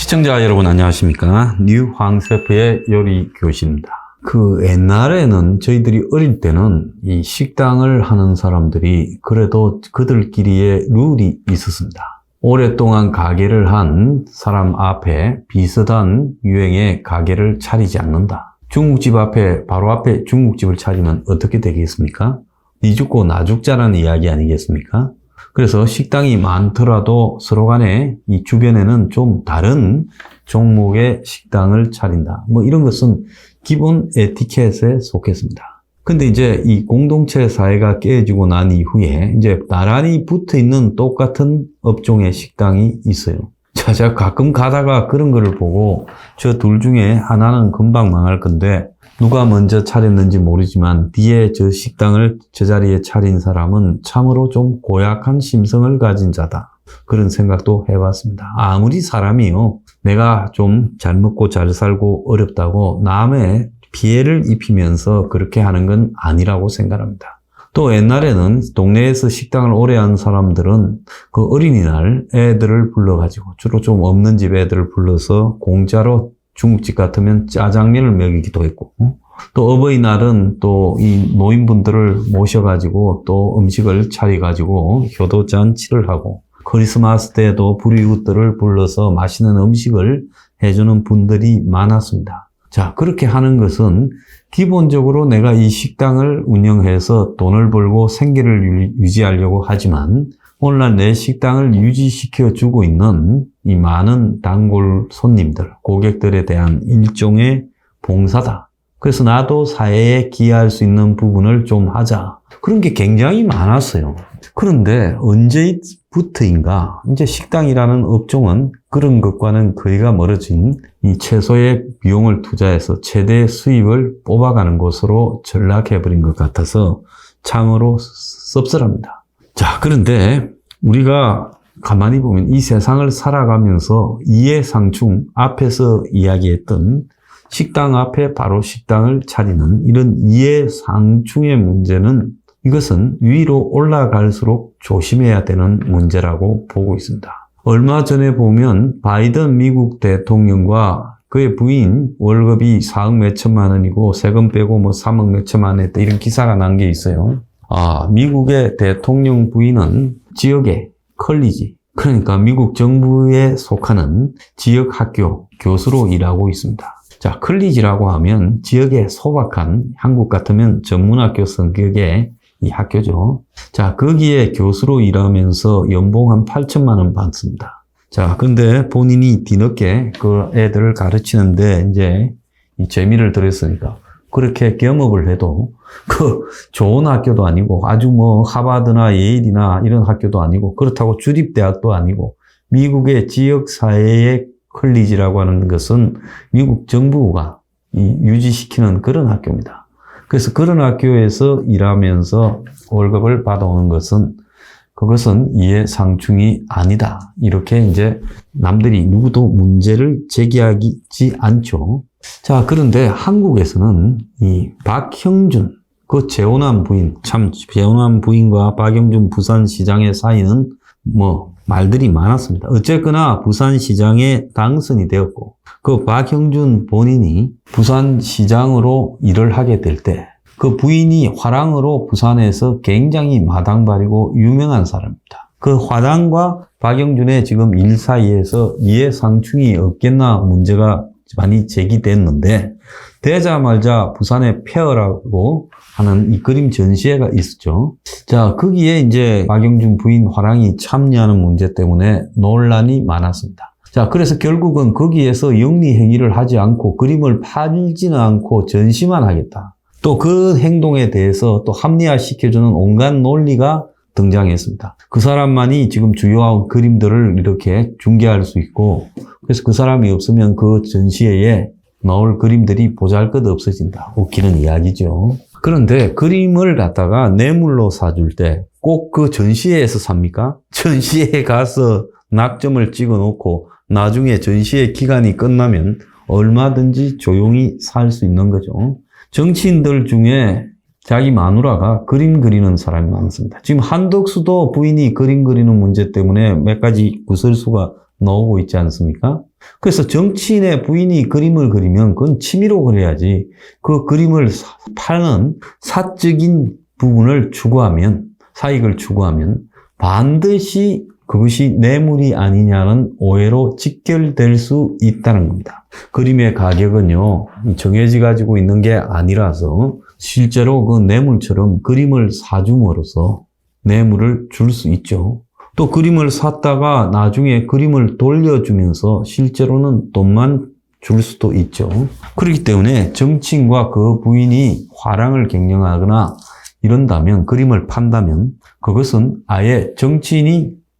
시청자 여러분 안녕하십니까? 뉴 황셰프의 요리 교실입니다. 옛날에는 저희들이 어릴 때는 이 식당을 하는 사람들이 그래도 그들끼리의 룰이 있었습니다. 오랫동안 가게를 한 사람 앞에 비슷한 유행의 가게를 차리지 않는다. 중국집 앞에, 바로 앞에 중국집을 차리면 어떻게 되겠습니까? 니 죽고 나 죽자라는 이야기 아니겠습니까? 그래서 식당이 많더라도 서로 간에 이 주변에는 좀 다른 종목의 식당을 차린다. 이런 것은 기본 에티켓에 속했습니다. 근데 이제 이 공동체 사회가 깨지고 난 이후에 이제 나란히 붙어 있는 똑같은 업종의 식당이 있어요. 제가 가끔 가다가 그런 거를 보고 저 둘 중에 하나는 금방 망할 건데 누가 먼저 차렸는지 모르지만 뒤에 저 식당을 저 자리에 차린 사람은 참으로 좀 고약한 심성을 가진 자다. 그런 생각도 해봤습니다. 아무리 사람이요, 내가 좀 잘 먹고 잘 살고 어렵다고 남의 피해를 입히면서 그렇게 하는 건 아니라고 생각합니다. 또 옛날에는 동네에서 식당을 오래 한 사람들은 그 어린이날 애들을 불러가지고 주로 좀 없는 집 애들을 불러서 공짜로 중국집 같으면 짜장면을 먹이기도 했고, 또 어버이날은 또 이 노인분들을 모셔가지고 또 음식을 차려가지고 효도잔치를 하고, 크리스마스 때도 불이웃들을 불러서 맛있는 음식을 해주는 분들이 많았습니다. 자, 그렇게 하는 것은 기본적으로 내가 이 식당을 운영해서 돈을 벌고 생계를 유지하려고 하지만 오늘날 내 식당을 유지시켜주고 있는 이 많은 단골 손님들, 고객들에 대한 일종의 봉사다. 그래서 나도 사회에 기여할 수 있는 부분을 좀 하자. 그런 게 굉장히 많았어요. 그런데 언제부터인가 이제 식당이라는 업종은 그런 것과는 거리가 멀어진 이 최소의 비용을 투자해서 최대 수입을 뽑아가는 곳으로 전락해버린 것 같아서 참으로 씁쓸합니다. 자, 그런데 우리가 가만히 보면 이 세상을 살아가면서 이해상충, 앞에서 이야기했던 식당 앞에 바로 식당을 차리는 이런 이해상충의 문제는 이것은 위로 올라갈수록 조심해야 되는 문제라고 보고 있습니다. 얼마 전에 보면 바이든 미국 대통령과 그의 부인 월급이 4억 몇천만 원이고 세금 빼고 3억 몇천만 원 했다, 이런 기사가 난 게 있어요. 미국의 대통령 부인은 지역의 컬리지, 그러니까 미국 정부에 속하는 지역 학교 교수로 일하고 있습니다. 자, 컬리지라고 하면 지역에 소박한, 한국 같으면 전문학교 성격의 이 학교죠. 자, 거기에 교수로 일하면서 연봉 한 8천만 원 받습니다. 자, 근데 본인이 뒤늦게 그 애들을 가르치는데 이제 이 재미를 들였으니까 그렇게 겸업을 해도 좋은 학교도 아니고 아주 하버드나 예일이나 이런 학교도 아니고 그렇다고 주립대학도 아니고 미국의 지역사회의 컬리지라고 하는 것은 미국 정부가 유지시키는 그런 학교입니다. 그래서 그런 학교에서 일하면서 월급을 받아오는 것은 그것은 이해상충이 아니다. 이렇게 이제 남들이 누구도 문제를 제기하지 않죠. 자, 그런데 한국에서는 이 박형준, 그 재혼한 부인, 참 재혼한 부인과 박형준 부산시장의 사이는 말들이 많았습니다. 어쨌거나 부산시장에 당선이 되었고, 그 박형준 본인이 부산시장으로 일을 하게 될 때, 그 부인이 화랑으로 부산에서 굉장히 마당발이고 유명한 사람입니다. 그 화랑과 박형준의 지금 일 사이에서 이해상충이 없겠나 문제가 많이 제기됐는데, 되자마자 부산의 페어라고 하는 이 그림 전시회가 있었죠. 자, 거기에 이제 박형준 부인 화랑이 참여하는 문제 때문에 논란이 많았습니다. 자, 그래서 결국은 거기에서 영리 행위를 하지 않고 그림을 팔지는 않고 전시만 하겠다. 또 그 행동에 대해서 또 합리화시켜주는 온갖 논리가 등장했습니다. 그 사람만이 지금 주요한 그림들을 이렇게 중개할 수 있고, 그래서 그 사람이 없으면 그 전시회에 나올 그림들이 보잘것 없어진다. 웃기는 이야기죠. 그런데 그림을 갖다가 뇌물로 사줄 때 꼭 그 전시회에서 삽니까? 전시회에 가서 낙점을 찍어 놓고 나중에 전시회 기간이 끝나면 얼마든지 조용히 살 수 있는 거죠. 정치인들 중에 자기 마누라가 그림 그리는 사람이 많습니다. 지금 한덕수도 부인이 그림 그리는 문제 때문에 몇 가지 구설수가 나오고 있지 않습니까? 그래서 정치인의 부인이 그림을 그리면 그건 취미로 그려야지 그 그림을 파는 사적인 부분을 추구하면, 사익을 추구하면 반드시 그것이 뇌물이 아니냐는 오해로 직결될 수 있다는 겁니다. 그림의 가격은요, 정해져 가지고 있는 게 아니라서 실제로 그 뇌물처럼 그림을 사줌으로써 뇌물을 줄 수 있죠. 또 그림을 샀다가 나중에 그림을 돌려주면서 실제로는 돈만 줄 수도 있죠. 그렇기 때문에 정치인과 그 부인이 화랑을 경영하거나 이런다면, 그림을 판다면 그것은 아예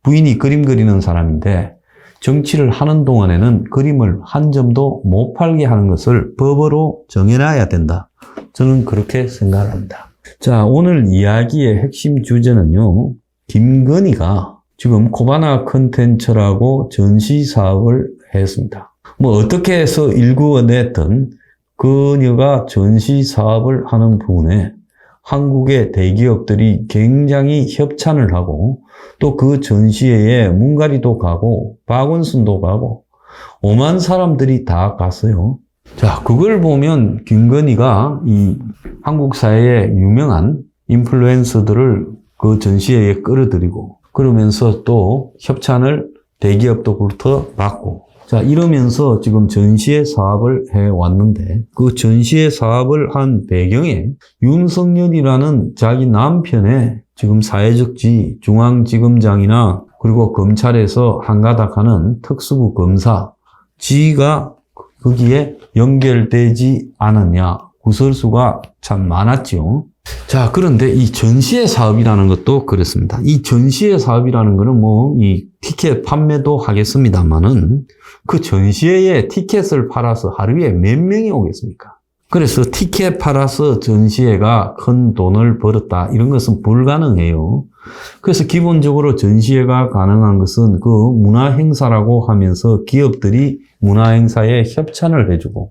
부인이 그림 그리는 사람인데 정치를 하는 동안에는 그림을 한 점도 못 팔게 하는 것을 법으로 정해놔야 된다. 저는 그렇게 생각합니다. 자, 오늘 이야기의 핵심 주제는요, 김건희가 지금 코바나 컨텐츠라고 전시 사업을 했습니다. 뭐 어떻게 해서 일구어냈든 그녀가 전시 사업을 하는 부분에 한국의 대기업들이 굉장히 협찬을 하고 또 그 전시회에 문가리도 가고 박원순도 가고 오만 사람들이 다 갔어요. 자, 그걸 보면 김건희가 이 한국 사회의 유명한 인플루언서들을 그 전시회에 끌어들이고 그러면서 또 협찬을 대기업도부터 받고, 자, 이러면서 지금 전시회 사업을 해왔는데 그 전시회 사업을 한 배경에 윤석열이라는 자기 남편의 지금 사회적 지위, 중앙지검장이나 그리고 검찰에서 한가닥하는 특수부 검사 지위가 거기에 연결되지 않았냐, 구설수가 참 많았죠. 자, 그런데 이 전시회 사업이라는 것도 그렇습니다. 이 전시회 사업이라는 거는 뭐 이 티켓 판매도 하겠습니다만은 그 전시회에 티켓을 팔아서 하루에 몇 명이 오겠습니까? 그래서 티켓 팔아서 전시회가 큰 돈을 벌었다, 이런 것은 불가능해요. 그래서 기본적으로 전시회가 가능한 것은 그 문화행사라고 하면서 기업들이 문화행사에 협찬을 해주고,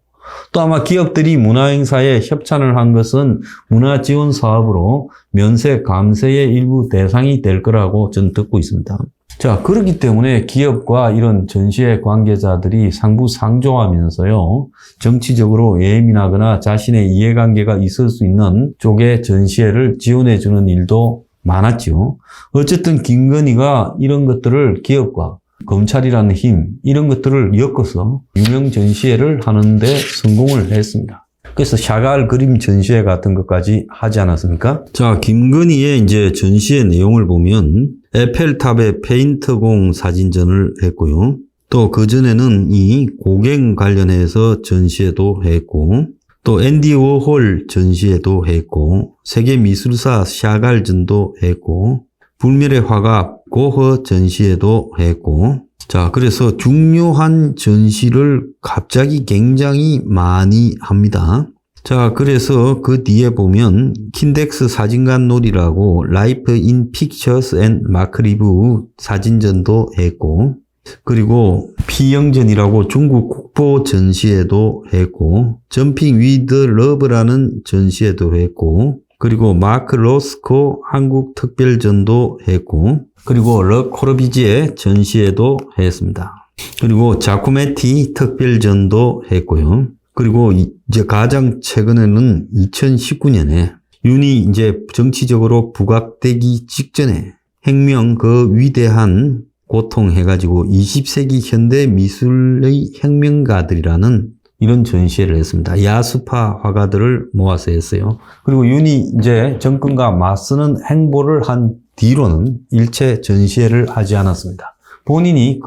또 아마 기업들이 문화행사에 협찬을 한 것은 문화지원 사업으로 면세 감세의 일부 대상이 될 거라고 저는 듣고 있습니다. 자, 그렇기 때문에 기업과 이런 전시회 관계자들이 상부상조하면서요, 정치적으로 예민하거나 자신의 이해관계가 있을 수 있는 쪽의 전시회를 지원해주는 일도 많았죠. 어쨌든 김건희가 이런 것들을 기업과 검찰이라는 힘, 이런 것들을 엮어서 유명 전시회를 하는데 성공을 했습니다. 그래서 샤갈 그림 전시회 같은 것까지 하지 않았습니까? 자, 김건희의 이제 전시회 내용을 보면 에펠탑의 페인트공 사진전을 했고요. 또 그전에는 이 고갱 관련해서 전시회도 했고, 또 앤디 워홀 전시회도 했고, 세계미술사 샤갈전도 했고, 불멸의 화가 고흐 전시회도 했고, 자, 그래서 중요한 전시를 갑자기 굉장히 많이 합니다. 자, 그래서 그 뒤에 보면 킨덱스 사진관 놀이라고 라이프 인 픽처스 앤 마크리브 사진전도 했고, 그리고 피영전이라고 중국 국보 전시회도 했고, 점핑 위드 러브라는 전시회도 했고, 그리고 마크 로스코 한국 특별전도 했고, 그리고 르 코르비지에 전시회도 했습니다. 그리고 자쿠메티 특별전도 했고요. 그리고 이제 가장 최근에는 2019년에 윤이 이제 정치적으로 부각되기 직전에 혁명 그 위대한 고통 해가지고 20세기 현대 미술의 혁명가들이라는 이런 전시회를 했습니다. 야수파 화가들을 모아서 했어요. 그리고 윤이 이제 정권과 맞서는 행보를 한 뒤로는 일체 전시회를 하지 않았습니다. 본인이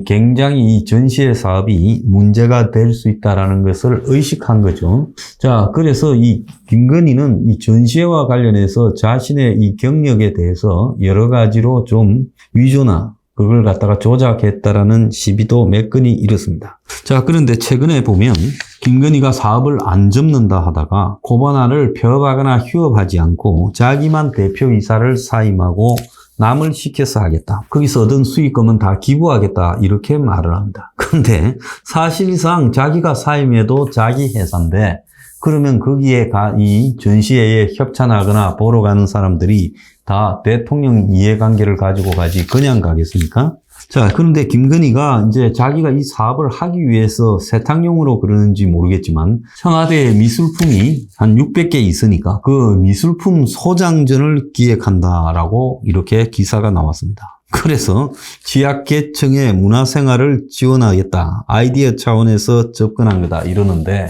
굉장히 이 전시회 사업이 문제가 될 수 있다는 것을 의식한 거죠. 자, 그래서 이 김건희는 이 전시회와 관련해서 자신의 이 경력에 대해서 여러 가지로 좀 위조나 그걸 갖다가 조작했다라는 시비도 몇 건이 일었습니다. 자, 그런데 최근에 보면 김건희가 사업을 안 접는다 하다가 코바나를 펴가거나 휴업하지 않고 자기만 대표이사를 사임하고 남을 시켜서 하겠다. 거기서 얻은 수익금은 다 기부하겠다. 이렇게 말을 합니다. 그런데 사실상 자기가 사임해도 자기 회사인데 그러면 거기에 이 전시회에 협찬하거나 보러 가는 사람들이 다 대통령 이해관계를 가지고 가지 그냥 가겠습니까? 자, 그런데 김건희가 이제 자기가 이 사업을 하기 위해서 세탁용으로 그러는지 모르겠지만 청와대에 미술품이 한 600개 있으니까 그 미술품 소장전을 기획한다라고 이렇게 기사가 나왔습니다. 그래서 취약계층의 문화생활을 지원하겠다. 아이디어 차원에서 접근한 거다. 이러는데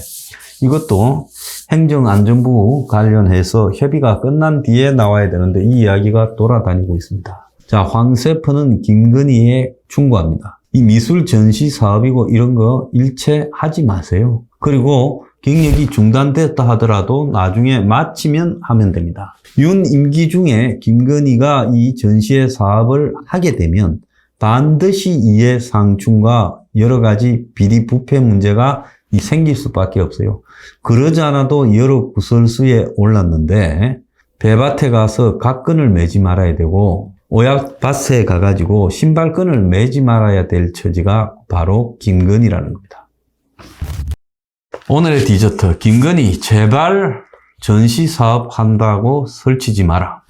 이것도 행정안전부 관련해서 협의가 끝난 뒤에 나와야 되는데 이 이야기가 돌아다니고 있습니다. 자, 황세퍼는 김건희에 충고합니다. 이 미술 전시 사업이고 이런 거 일체 하지 마세요. 그리고 경력이 중단됐다 하더라도 나중에 마치면 하면 됩니다. 윤 임기 중에 김건희가 이 전시회 사업을 하게 되면 반드시 이해 상충과 여러 가지 비리 부패 문제가 생길 수밖에 없어요. 그러지 않아도 여러 구설수에 올랐는데 배밭에 가서 갓끈을 매지 말아야 되고 오약밭에 가가지고 신발끈을 매지 말아야 될 처지가 바로 김건희라는 겁니다. 오늘의 디저트, 김건희 제발 전시 사업 한다고 설치지 마라.